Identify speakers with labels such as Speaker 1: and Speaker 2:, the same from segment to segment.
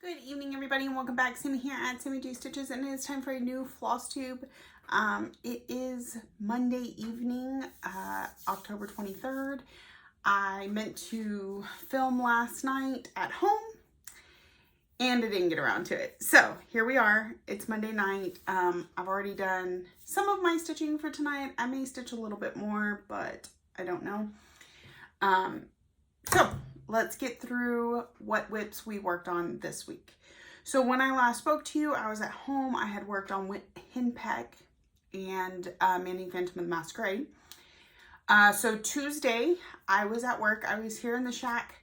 Speaker 1: Good evening, everybody, and welcome back. Sammy here at Sammy J Stitches, and it's time for a new Flosstube. It is Monday evening, October 23rd. I meant to film last night at home, and I didn't get around to it. So here we are. It's Monday night. I've already done some of my stitching for tonight. I may stitch a little bit more, but I don't know. So let's get through what whips we worked on this week. So when I last spoke to you, I was at home. I had worked on Henpeck and Manning Phantom of the Masquerade. So Tuesday, I was at work. I was here in the shack.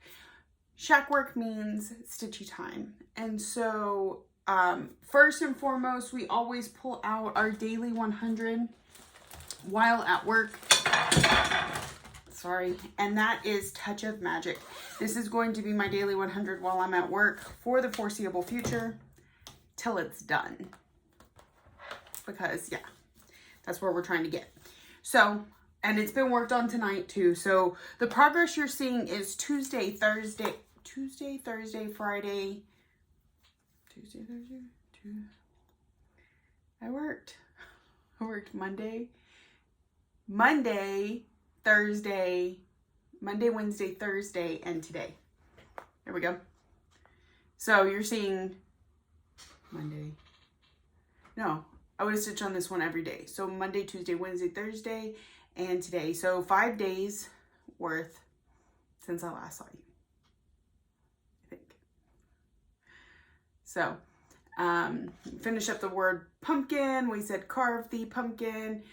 Speaker 1: Shack work means stitchy time. And so first and foremost, we always pull out our daily 100 while at work. Sorry, and that is Touch of Magic. This is going to be my daily 100 while I'm at work for the foreseeable future till it's done. Because, yeah, that's where we're trying to get. So, and it's been worked on tonight too. So the progress you're seeing is Tuesday, Thursday, Friday. I worked Monday, Thursday, Monday, Wednesday, Thursday, and today. There we go. So you're seeing Monday. No, I would have stitched on this one every day. So Monday, Tuesday, Wednesday, Thursday, and today. So 5 days worth since I last saw you, I think. So finish up the word pumpkin. We said carve the pumpkin.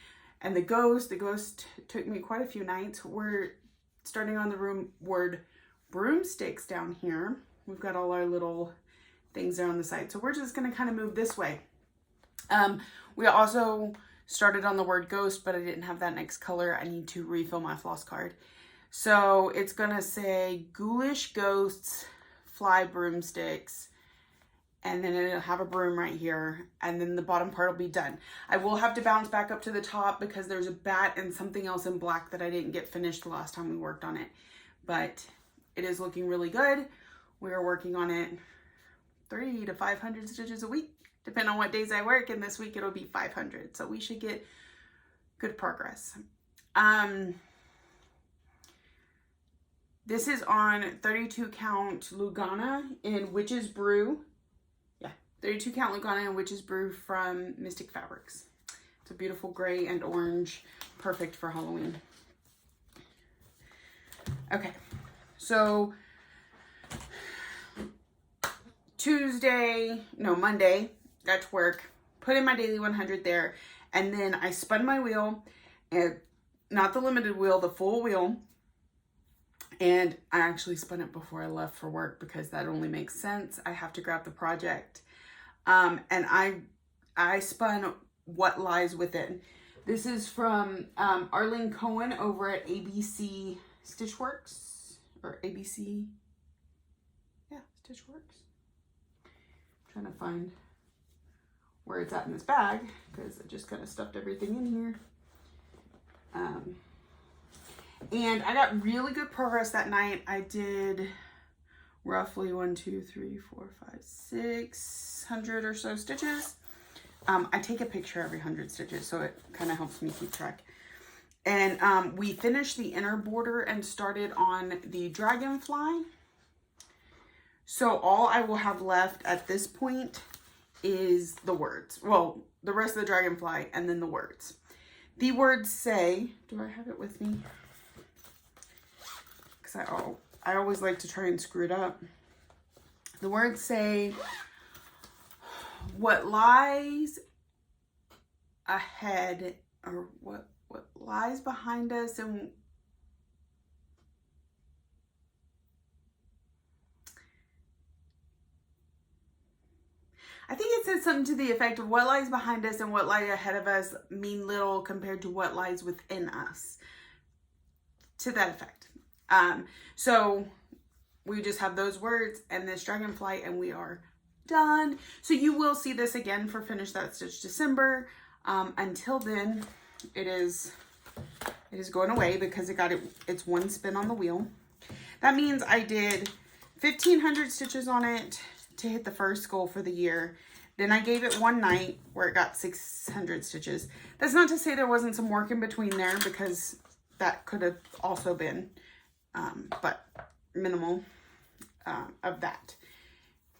Speaker 1: And the ghost took me quite a few nights. We're starting on the word broomsticks down here. We've got all our little things there on the side. So we're just going to kind of move this way. We also started on the word ghost, but I didn't have that next color. I need to refill my floss card. So it's going to say ghoulish ghosts, fly broomsticks. And then it'll have a broom right here, and then the bottom part will be done. I will have to bounce back up to the top because there's a bat and something else in black that I didn't get finished the last time we worked on it. But it is looking really good. We are working on it 300 to 500 stitches a week, depending on what days I work, and this week it'll be 500. So we should get good progress. This is on 32 count Lugana in Witch's Brew. 32 count Lugana and Witch's Brew from Mystic Fabrics. It's a beautiful gray and orange, perfect for Halloween. Okay, so Monday, got to work, put in my daily 100 there, and then I spun my wheel, and not the limited wheel, the full wheel, and I actually spun it before I left for work because that only makes sense. I have to grab the project. And I spun What Lies Within. This is from Arlene Cohen over at ABC Stitchworks, or ABC, yeah, Stitchworks. I'm trying to find where it's at in this bag because I just kind of stuffed everything in here. And I got really good progress that night. I did roughly 600 or so stitches. I take a picture every 100 stitches, so it kind of helps me keep track. And we finished the inner border and started on the dragonfly. So all I will have left at this point is the words. Well, the rest of the dragonfly and then the words. The words say, do I have it with me? Because I always like to try and screw it up. The words say, what lies ahead, or what lies behind us, and I think it says something to the effect of what lies behind us and what lies ahead of us mean little compared to what lies within us. To that effect. So we just have those words and this dragonfly and we are done. So you will see this again for Finish That Stitch December. Until then, it is going away because it's one spin on the wheel. That means I did 1,500 stitches on it to hit the first goal for the year. Then I gave it one night where it got 600 stitches. That's not to say there wasn't some work in between there, because that could have also been, but minimal of that.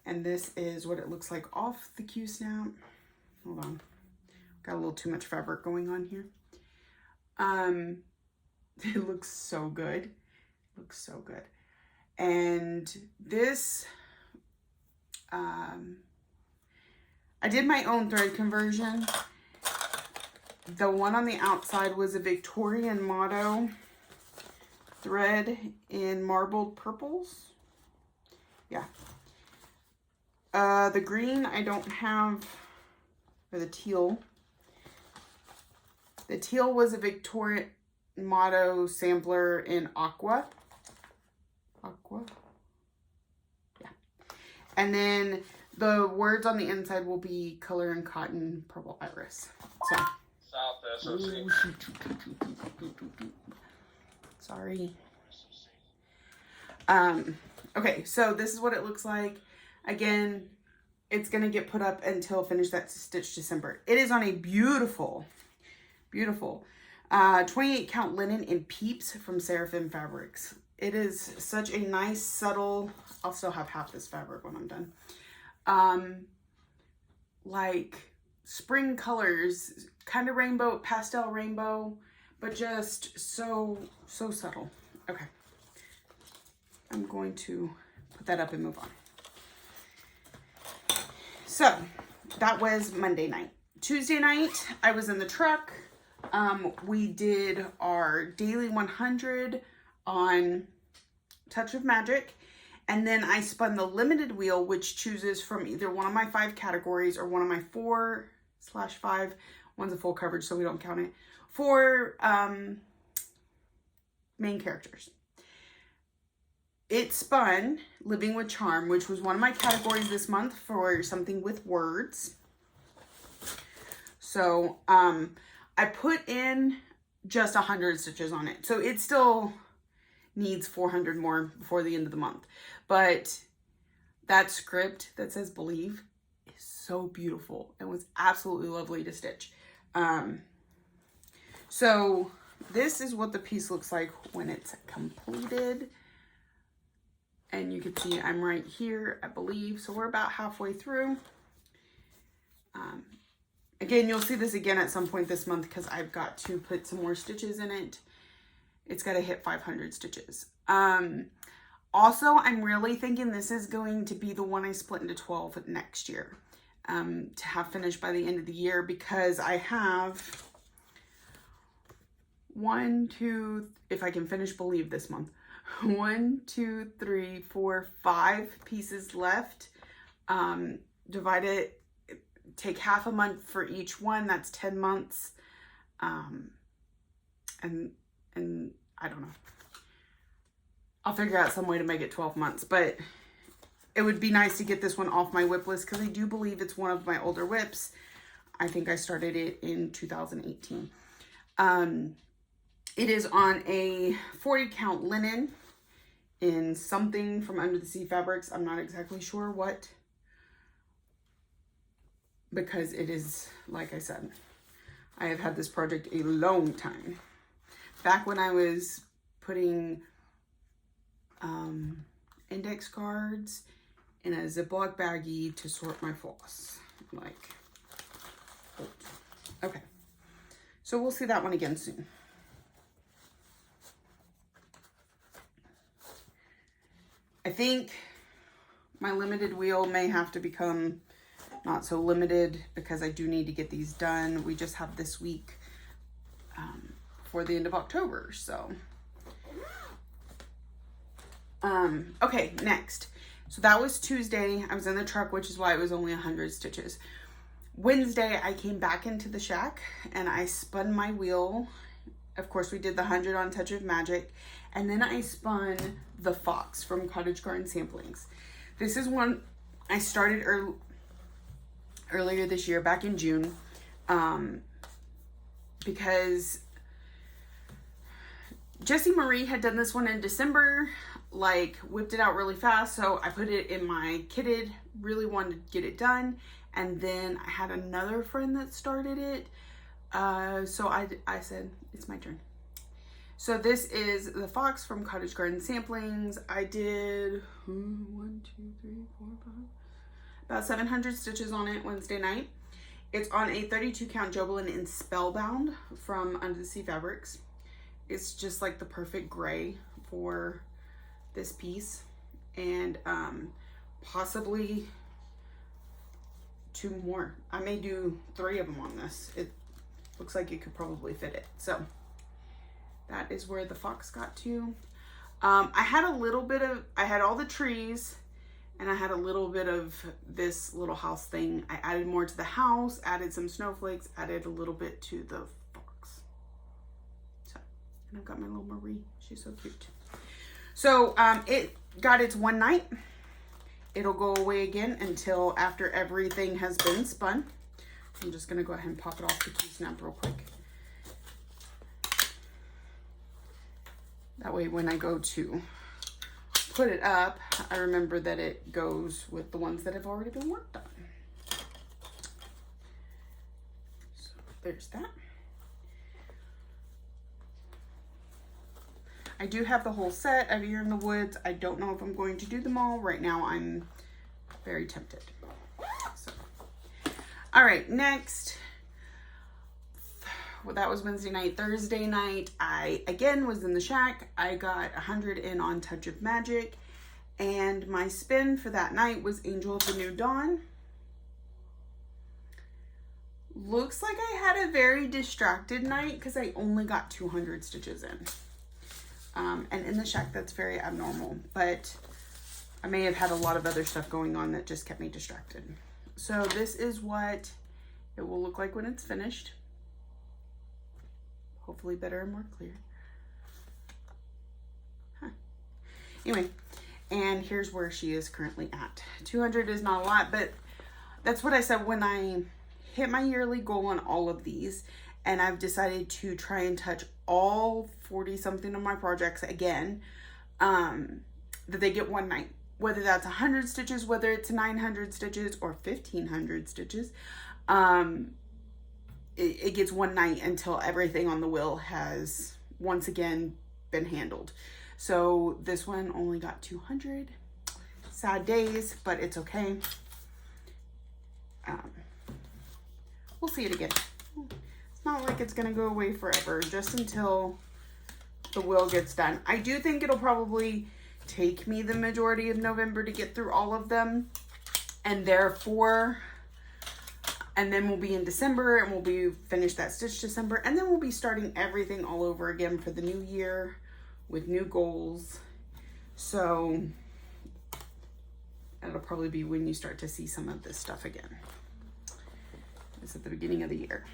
Speaker 1: And this is what it looks like off the Q-snap. Hold on. Got a little too much fabric going on here. It looks so good. Looks so good. And this, I did my own thread conversion. The one on the outside was a Victorian motto thread in marbled purples. Yeah. The green I don't have, or the teal. The teal was a Victorian motto sampler in aqua. Aqua. Yeah. And then the words on the inside will be color and cotton purple iris. So. South SOC. Sorry. Okay, so this is what it looks like. Again, it's going to get put up until Finish That Stitch December. It is on a beautiful, beautiful 28 count linen in Peeps from Seraphim Fabrics. It is such a nice, subtle, I'll still have half this fabric when I'm done. Like spring colors, kind of rainbow, pastel rainbow, but just so subtle. Okay. I'm going to put that up and move on. So that was Monday night. Tuesday night, I was in the truck. We did our daily 100 on Touch of Magic. And then I spun the limited wheel, which chooses from either one of my 5 categories or one of my 4/5. One's a full coverage, so we don't count it. 4 main characters. It spun Living with Charm, which was one of my categories this month for something with words. So I put in just 100 stitches on it. So it still needs 400 more before the end of the month. But that script that says Believe is so beautiful and was absolutely lovely to stitch. So this is what the piece looks like when it's completed. And you can see I'm right here, I believe. So we're about halfway through. Again, you'll see this again at some point this month because I've got to put some more stitches in it. It's got to hit 500 stitches. Also, I'm really thinking this is going to be the one I split into 12 next year to have finished by the end of the year, because I have 1, 2, if I can finish Believe this month, 1, 2, 3, 4, 5 pieces left. Divide it, take half a month for each one. That's 10 months. And I don't know. I'll figure out some way to make it 12 months, but it would be nice to get this one off my whip list because I do believe it's one of my older whips. I think I started it in 2018. It is on a 40 count linen in something from Under the Sea Fabrics. I'm not exactly sure what, because it is, like I said, I have had this project a long time. Back when I was putting index cards in a Ziploc baggie to sort my floss. Like, okay. So we'll see that one again soon. I think my limited wheel may have to become not so limited because I do need to get these done. We just have this week before the end of October, so. Okay, next. So that was Tuesday. I was in the truck, which is why it was only 100 stitches. Wednesday, I came back into the shack and I spun my wheel. Of course, we did the 100 on Touch of Magic. And then I spun the Fox from Cottage Garden Samplings. This is one I started earlier this year, back in June, because Jessie Marie had done this one in December. like whipped it out really fast, so I put it in my kitted, really wanted to get it done. And then I had another friend that started it, so I said it's my turn. So this is the fox from Cottage Garden Samplings. I did 1, 2, 3, 4, 5, about 700 stitches on it Wednesday night. It's on a 32 count Jobelan in Spellbound from Under the Sea Fabrics. It's just like the perfect gray for this piece, and possibly 2 more. I may do 3 of them on this. It looks like it could probably fit it. So that is where the fox got to. I had a little bit of, I had all the trees, and I had a little bit of this little house thing. I added more to the house, added some snowflakes, added a little bit to the fox. So, and I've got my little Marie. She's so cute. So it got its one night. It'll go away again until after everything has been spun. I'm just gonna go ahead and pop it off the key snap real quick. That way when I go to put it up, I remember that it goes with the ones that have already been worked on. So there's that. I do have the whole set of Year in the Woods. I don't know if I'm going to do them all. Right now I'm very tempted. So, all right, next. Well, that was Wednesday night. Thursday night, I again was in the shack. I got 100 in on Touch of Magic, and my spin for that night was Angel of the New Dawn. Looks like I had a very distracted night because I only got 200 stitches in. And in the shack, that's very abnormal, but I may have had a lot of other stuff going on that just kept me distracted. So this is what it will look like when it's finished. Hopefully better and more clear. Anyway, and here's where she is currently at. 200 is not a lot, but that's what I said when I hit my yearly goal on all of these, and I've decided to try and touch all 40 something of my projects again, that they get one night, whether that's 100 stitches, whether it's 900 stitches or 1500 stitches. It gets one night until everything on the wheel has once again been handled. So this one only got 200. Sad days, but it's okay. We'll see it again. It's not like it's gonna go away forever, just until the wheel gets done. I do think it'll probably take me the majority of November to get through all of them, and therefore, and then we'll be in December and we'll be finished that stitch December, and then we'll be starting everything all over again for the new year with new goals. So that'll probably be when you start to see some of this stuff again. It's at the beginning of the year.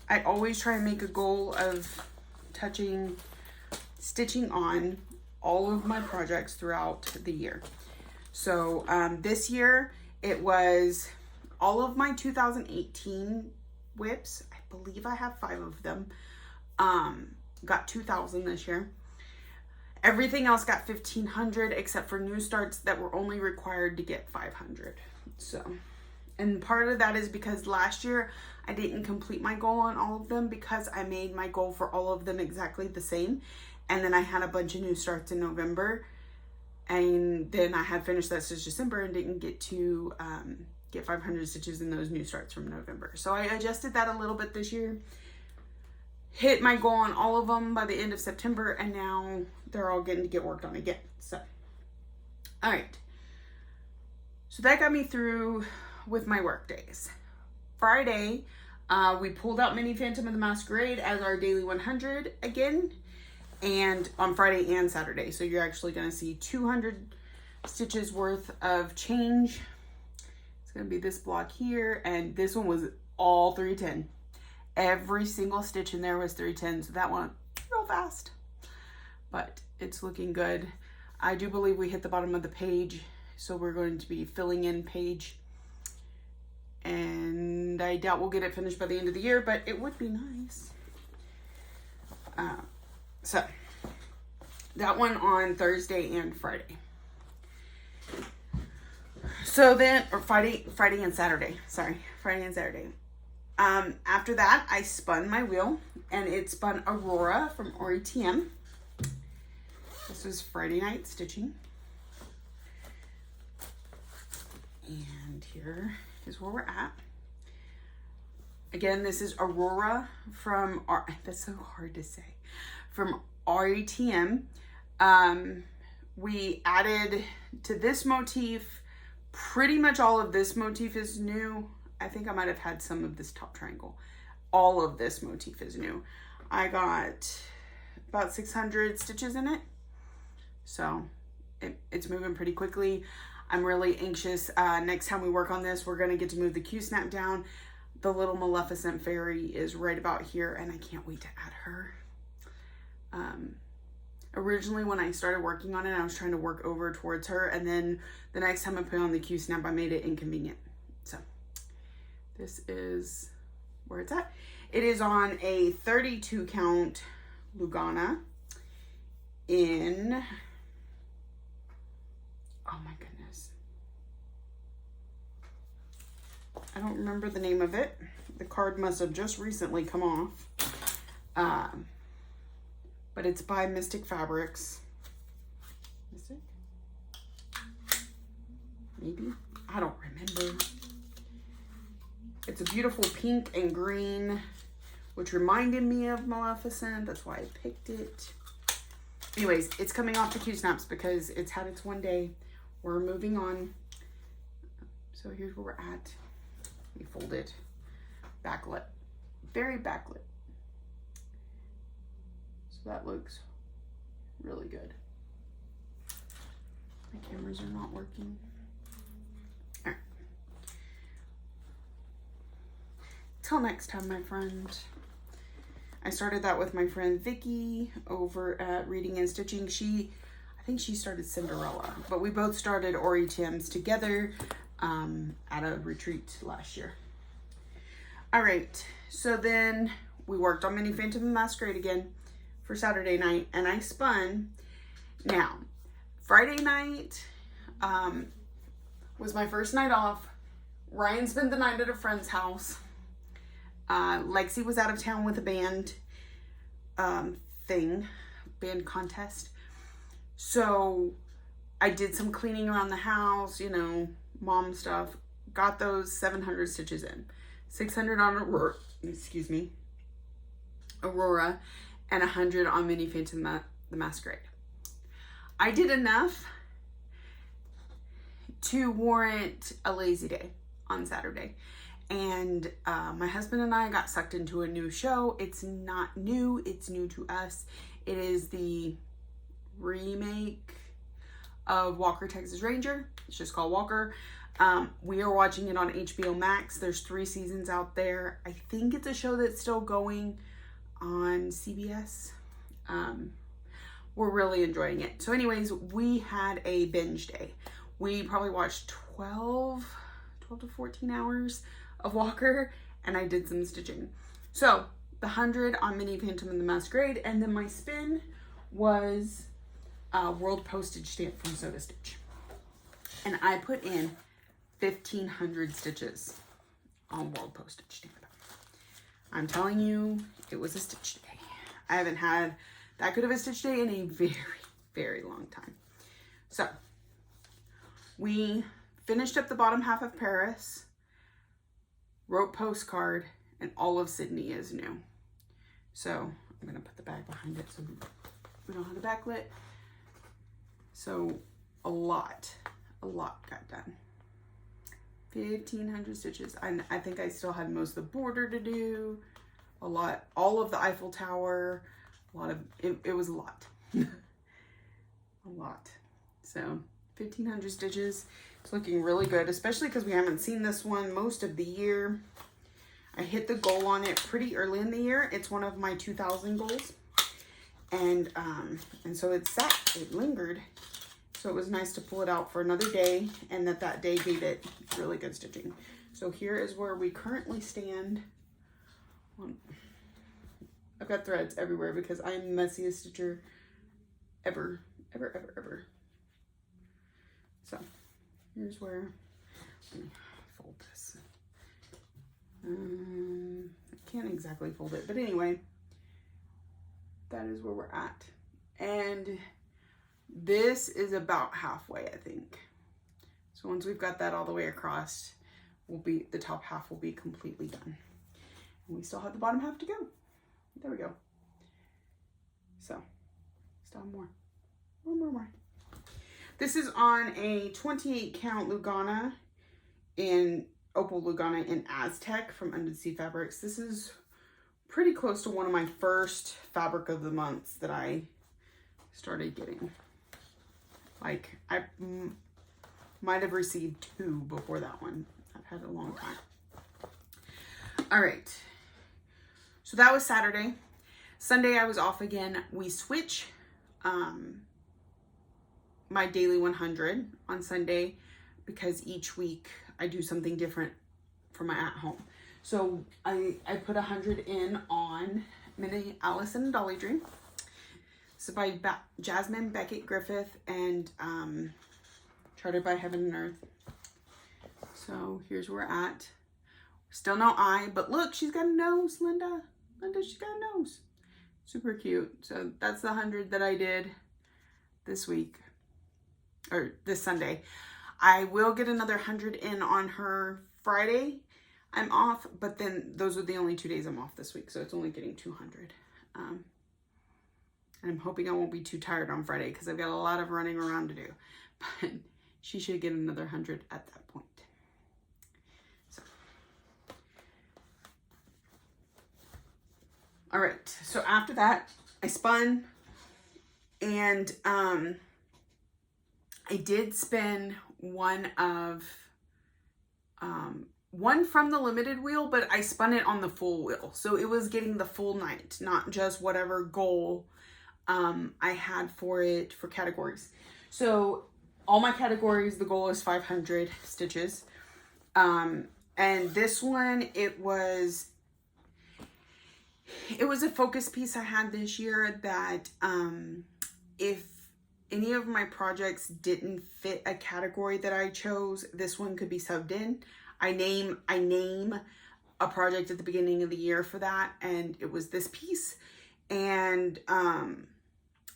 Speaker 1: I always try and make a goal of stitching on all of my projects throughout the year. So this year it was all of my 2018 whips. I believe I have 5 of them. Got 2,000 this year. Everything else got 1,500 except for new starts that were only required to get 500. So, and part of that is because last year I didn't complete my goal on all of them because I made my goal for all of them exactly the same. And then I had a bunch of new starts in November. And then I had finished that stitch December and didn't get to get 500 stitches in those new starts from November. So I adjusted that a little bit this year. Hit my goal on all of them by the end of September, and now they're all getting to get worked on again. So, all right. So that got me through with my work days. Friday, we pulled out Mini Phantom of the Masquerade as our daily 100 again, and on Friday and Saturday. So you're actually going to see 200 stitches worth of change. It's going to be this block here, and this one was all 310. Every single stitch in there was 310, so that went real fast, but it's looking good. I do believe we hit the bottom of the page, so we're going to be filling in page, and I doubt we'll get it finished by the end of the year, but it would be nice. So That one on Thursday and Friday. So then, or Friday and Saturday. Sorry, Friday and Saturday. After that, I spun my wheel, and it spun Aurora from RETM. This was Friday night stitching. And here is where we're at. Again, this is Aurora from, that's so hard to say, from RETM. We added to this motif, pretty much all of this motif is new. I think I might have had some of this top triangle. All of this motif is new. I got about 600 stitches in it. So it's moving pretty quickly. I'm really anxious. Next time we work on this, we're gonna get to move the Q-snap down. The little Maleficent fairy is right about here, and I can't wait to add her. Originally, when I started working on it, I was trying to work over towards her, and then the next time I put on the Q-snap, I made it inconvenient. So this is where it's at. It is on a 32 count Lugana in, oh my goodness, I don't remember the name of it. The card must have just recently come off. But it's by Mystic Fabrics. Mystic? Maybe? I don't remember. It's a beautiful pink and green, which reminded me of Maleficent. That's why I picked it. Anyways, it's coming off the Q-snaps because it's had its one day. We're moving on. So here's where we're at. We fold it. Backlit. Very backlit. So that looks really good. My cameras are not working. All right. Till next time, my friend. I started that with my friend Vicky over at Reading and Stitching. I think she started Cinderella, but we both started RETMs together at a retreat last year. All right, so then we worked on Mini Phantom and Masquerade again for Saturday night, and I spun. Now, Friday night was my first night off. Ryan spent the night at a friend's house. Lexi was out of town with a band band contest. So I did some cleaning around the house, you know, mom stuff. Got those 700 stitches in. 600 on Aurora, Aurora, and 100 on Mini Phantom the Masquerade. I did enough to warrant a lazy day on Saturday. And my husband and I got sucked into a new show. It's not new, it's new to us. It is the remake of Walker, Texas Ranger. It's just called Walker. We are watching it on HBO Max. There's 3 seasons out there. I think it's a show that's still going on CBS. We're really enjoying it. So anyways, we had a binge day. We probably watched 12 to 14 hours of Walker, and I did some stitching. So the 100 on Mini Phantom and the Masquerade, and then my spin was World Postage Stamp from Soda Stitch. And I put in 1,500 stitches on World Postage Stamp. I'm telling you, it was a stitch day. I haven't had that good of a stitch day in a very, very long time. So we finished up the bottom half of Paris, wrote postcard, and all of Sydney is new. So I'm gonna put the bag behind it so we don't have the backlit. So a lot got done. 1,500 stitches. I think I still had most of the border to do. A lot, all of the Eiffel Tower, a lot of, it was a lot. A lot. So 1,500 stitches. It's looking really good, especially because we haven't seen this one most of the year. I hit the goal on it pretty early in the year. It's one of my 2,000 goals. And so it sat, it lingered. So it was nice to pull it out for another day, and that day gave it really good stitching. So here is where we currently stand. I've got threads everywhere because I'm messy as stitcher ever. So here's where, let me fold this. I can't exactly fold it, but anyway, that is where we're at. And this is about halfway, I think. So once we've got that all the way across, the top half will be completely done. And we still have the bottom half to go. There we go. So, still have more. More. This is on a 28 count Lugana in Opal Lugana in Aztec from Undersea Fabrics. This is pretty close to one of my first fabric of the months that I started getting. Like, I might have received 2 before that one. I've had it a long time. All right. So that was Saturday. Sunday I was off again. We switch my daily 100 on Sunday because each week I do something different for my at-home. So I put 100 in on Minnie Alice and Dolly Dream. So by Jasmine Beckett Griffith and Chartered by Heaven and Earth. So here's where we're at. Still no eye, but look, she's got a nose, Linda. She's got a nose. Super cute. So that's the 100 that I did this week, or this Sunday. I will get another 100 in on her Friday. I'm off, but then those are the only 2 days I'm off this week, so it's only getting 200. And I'm hoping I won't be too tired on Friday because I've got a lot of running around to do. But she should get another 100 at that point. So. All right, so after that, I spun, and I did spin one from the limited wheel, but I spun it on the full wheel. So it was getting the full night, not just whatever goal I had for it for categories. So all my categories, the goal is 500 stitches. And this one, it was a focus piece I had this year that if any of my projects didn't fit a category that I chose, this one could be subbed in. I name a project at the beginning of the year for that, and it was this piece. And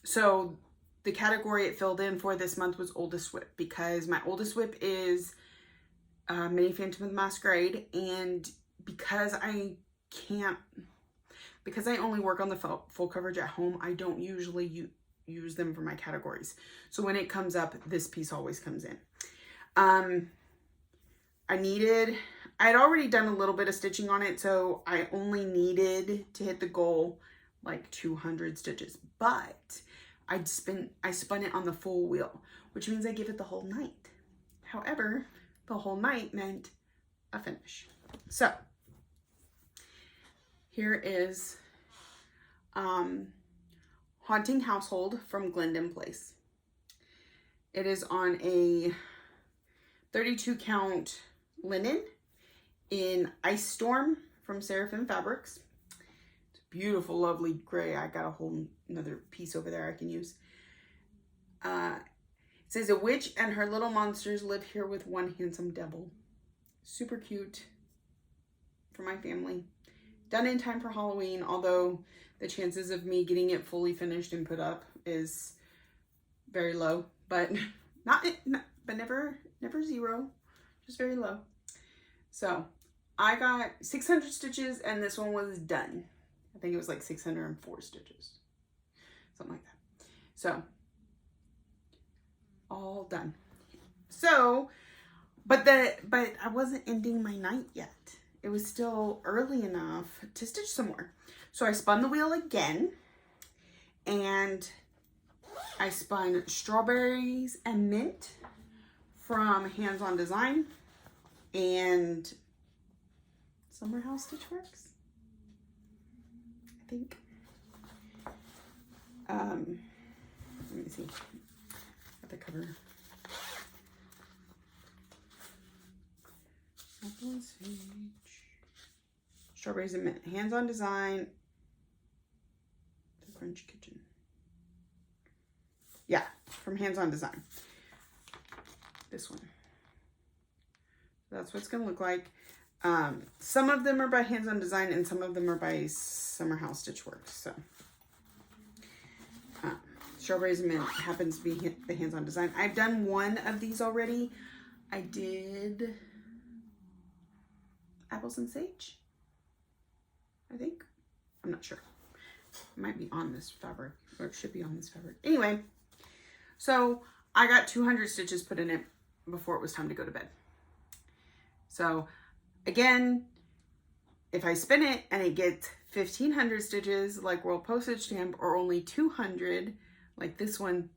Speaker 1: so the category it filled in for this month was Oldest Whip, because my oldest whip is Mini Phantom of the Masquerade, and because I only work on the full coverage at home, I don't usually use them for my categories. So when it comes up, this piece always comes in. I had already done a little bit of stitching on it, so I only needed to hit the goal like 200 stitches, but I spun it on the full wheel, which means I give it the whole night. However, the whole night meant a finish. So here is Haunting Household from Glendon Place. It is on a 32 count linen in Ice Storm from Seraphim Fabrics. It's a beautiful, lovely gray. I got a whole another piece over there I can use. It says, a witch and her little monsters live here with one handsome devil. Super cute for my family. Done in time for Halloween, although the chances of me getting it fully finished and put up is very low, but never zero, just very low. So I got 600 stitches and this one was done. I think it was like 604 stitches, something like that. So all done. So, but I wasn't ending my night yet. It was still early enough to stitch some more. So I spun the wheel again, and I spun Strawberries and Mint from Hands On Design and Summer House Stitchworks, I think. Let me see. Got the cover. Strawberries and Mint, Hands On Design, The French Kitchen. Yeah, from Hands On Design. This one. That's what it's going to look like. Some of them are by Hands On Design and some of them are by Summer House Stitchworks. So, Strawberries and Mint happens to be the Hands On Design. I've done one of these already. I did Apples and Sage, I think. I'm not sure. It might be on this fabric, or it should be on this fabric. Anyway, so I got 200 stitches put in it before it was time to go to bed. So again, if I spin it and it gets 1,500 stitches like World Postage Stamp, or only 200 like this one,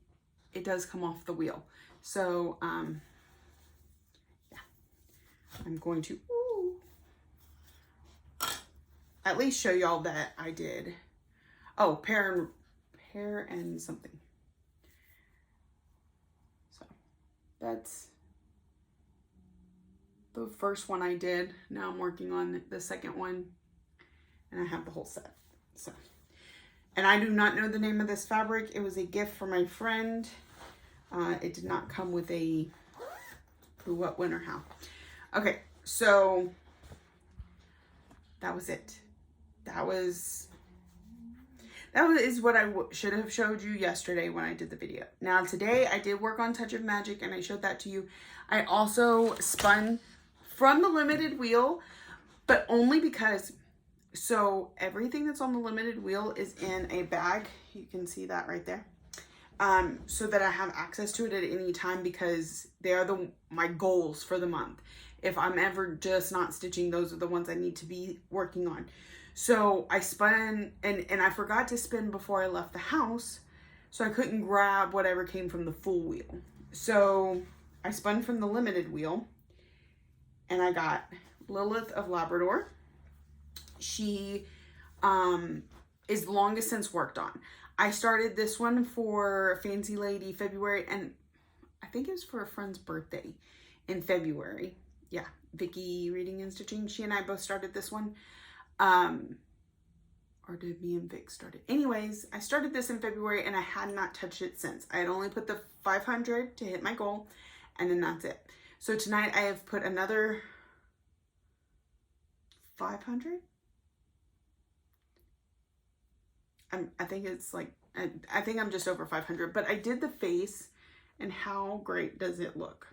Speaker 1: it does come off the wheel. So yeah, I'm going to at least show y'all that I did. Oh, pear and something. So that's the first one I did. Now I'm working on the second one, and I have the whole set. So, and I do not know the name of this fabric. It was a gift from my friend. It did not come with a who, what, when, or how. Okay, so that was it. That is what I should have showed you yesterday when I did the video. Now today I did work on Touch of Magic and I showed that to you. I also spun from the limited wheel, but only because, so everything that's on the limited wheel is in a bag. You can see that right there. So that I have access to it at any time, because they are my goals for the month. If I'm ever just not stitching, those are the ones I need to be working on. So I spun, and I forgot to spin before I left the house, so I couldn't grab whatever came from the full wheel. So I spun from the limited wheel, and I got Lilith of Labrador. She is longest since worked on. I started this one for Fancy Lady February, and I think it was for a friend's birthday in February. Yeah, Vicky Reading and Stitching. She and I both started this one. Or did me and Vic start it? Anyways, I started this in February and I had not touched it since. I had only put the 500 to hit my goal, and then that's it. So tonight I have put another 500. I think it's like, I think I'm just over 500, but I did the face, and how great does it look?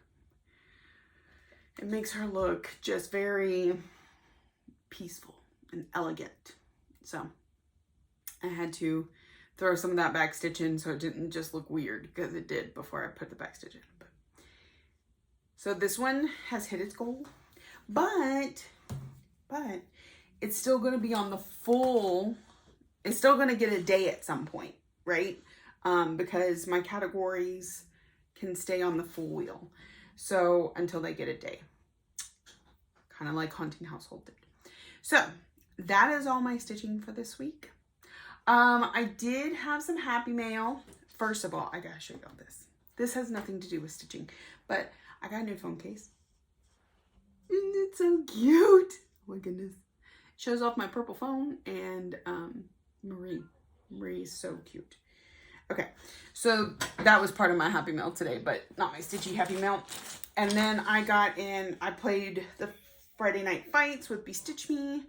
Speaker 1: It makes her look just very peaceful and elegant. So I had to throw some of that back stitch in so it didn't just look weird, because it did before I put the back stitch in. So this one has hit its goal, but it's still going to be on the full. It's still going to get a day at some point, right? Because my categories can stay on the full wheel. So until they get a day, kind of like Haunting Household did. So that is all my stitching for this week. I did have some happy mail. First of all, I gotta show y'all this. This has nothing to do with stitching, but I got a new phone case. Isn't it so cute? Oh my goodness. It shows off my purple phone, and Marie is so cute. Okay, so that was part of my happy mail today, but not my stitchy happy mail. And then I played the Friday Night Fights with Be Stitch Me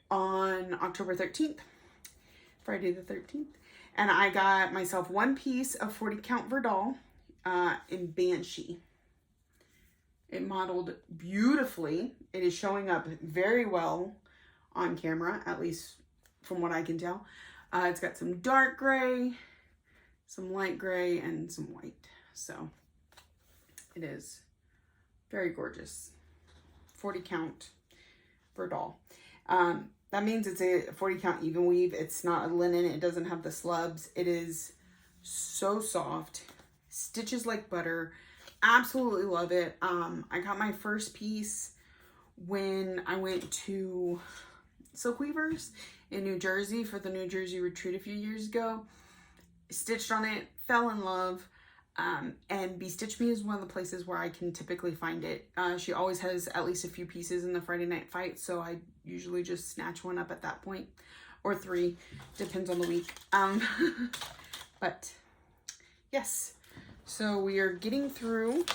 Speaker 1: on October 13th, Friday the 13th. And I got myself one piece of 40 count Verdal in Banshee. It modeled beautifully. It is showing up very well on camera, at least from what I can tell. It's got some dark gray, some light gray, and some white. So it is very gorgeous. 40 count Verdal. That means it's a 40 count even weave. It's not a linen. It doesn't have the slubs. It is so soft. Stitches like butter. Absolutely love it. I got my first piece when I went to Silk Weavers in New Jersey for the New Jersey retreat a few years ago. Stitched on it, fell in love. And Be Stitch Me is one of the places where I can typically find it. She always has at least a few pieces in the Friday Night Fight, so I usually just snatch one up at that point, or 3, depends on the week. But Yes. So we are getting through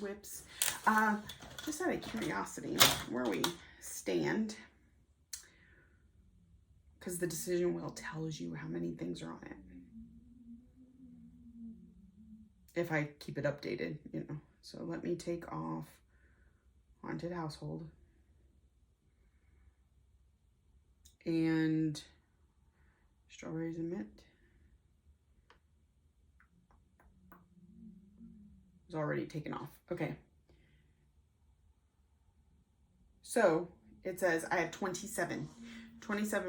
Speaker 1: whips. Just out of curiosity, where we stand, because the decision wheel tells you how many things are on it. If I keep it updated, you know. So let me take off Haunted Household. And Strawberries and Mint. It's already taken off. Okay. So it says I have 27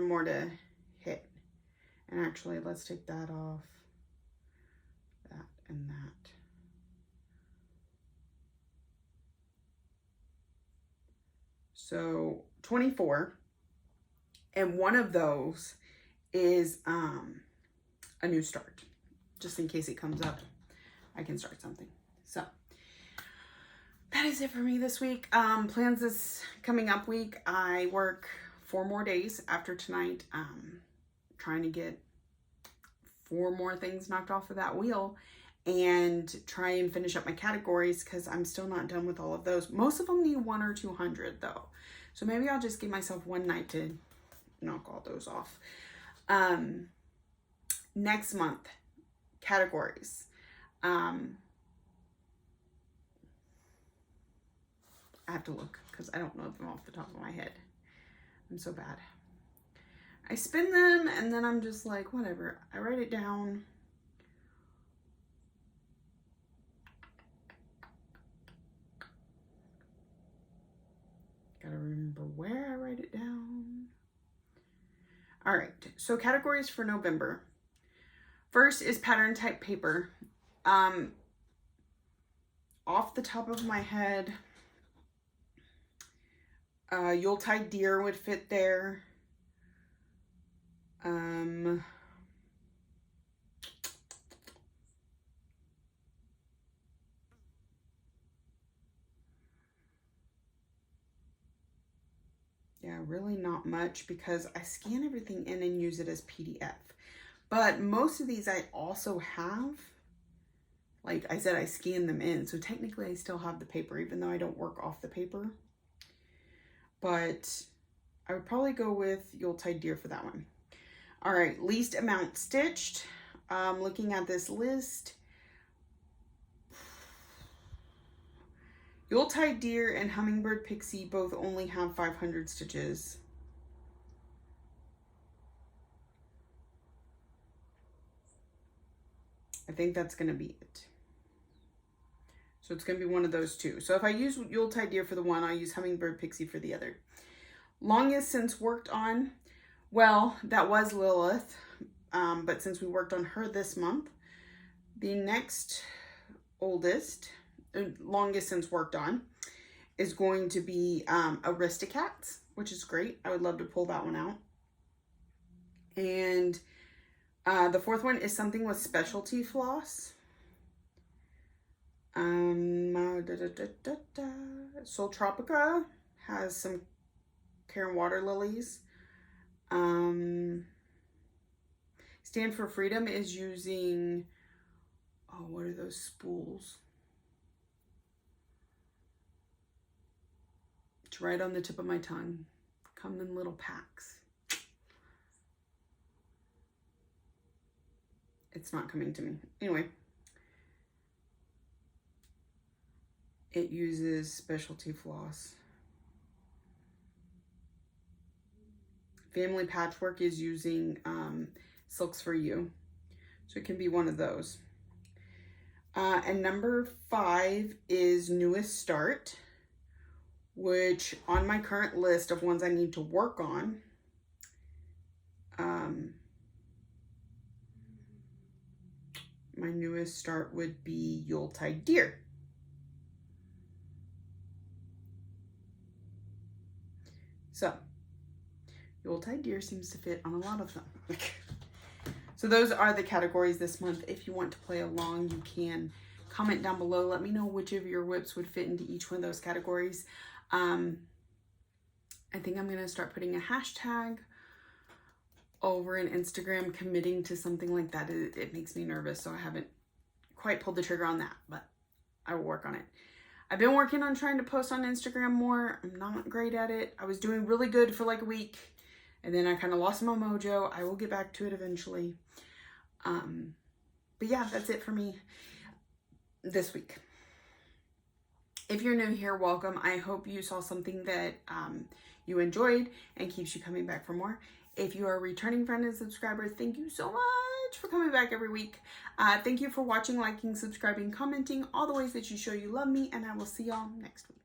Speaker 1: more to hit. And actually, let's take that off. That and that. So 24. And one of those is a new start. Just in case it comes up, I can start something. So that is it for me this week. Plans this coming up week. I work 4 more days after tonight. Trying to get 4 more things knocked off of that wheel and try and finish up my categories because I'm still not done with all of those. Most of them need 100 or 200 though. So maybe I'll just give myself one night to knock all those off. Next month, categories. I have to look because I don't know them off the top of my head. I'm so bad. I spin them and then I'm just like, whatever. I write it down. Gotta remember where I write it down. All right, so categories for November. First is pattern type paper. Off the top of my head, Yuletide Deer would fit there. Yeah, really not much because I scan everything in and use it as PDF. But most of these I also have. Like I said, I scan them in. So technically I still have the paper even though I don't work off the paper. But I would probably go with Yuletide Deer for that one. All right, least amount stitched. Looking at this list, Yuletide Deer and Hummingbird Pixie both only have 500 stitches. I think that's going to be it. So it's going to be one of those two. So if I use Yuletide Deer for the one, I'll use Hummingbird Pixie for the other. Longest since worked on, well, that was Lilith. But since we worked on her this month, the next longest since worked on is going to be Aristocats, which is great. I would love to pull that one out. And the fourth one is something with specialty floss. Sol Tropica has some Karen Water Lilies. Stand for Freedom is using, oh, what are those spools? It's right on the tip of my tongue. Come in little packs. It's not coming to me. Anyway. It uses specialty floss. Family Patchwork is using Silks for You. So it can be one of those. And number 5 is Newest Start, which on my current list of ones I need to work on, my newest start would be Yuletide Deer. So, Yuletide Deer seems to fit on a lot of them. So those are the categories this month. If you want to play along, you can comment down below. Let me know which of your whips would fit into each one of those categories. I think I'm going to start putting a hashtag over in Instagram committing to something like that. It makes me nervous, so I haven't quite pulled the trigger on that, but I will work on it. I've been working on trying to post on Instagram more. I'm not great at it. I was doing really good for like a week, and then I kind of lost my mojo. I will get back to it eventually. But yeah, that's it for me this week. If you're new here, welcome. I hope you saw something that you enjoyed and keeps you coming back for more. If you are a returning friend and subscriber, thank you so much for coming back every week. Thank you for watching, liking, subscribing, commenting, all the ways that you show you love me, and I will see y'all next week.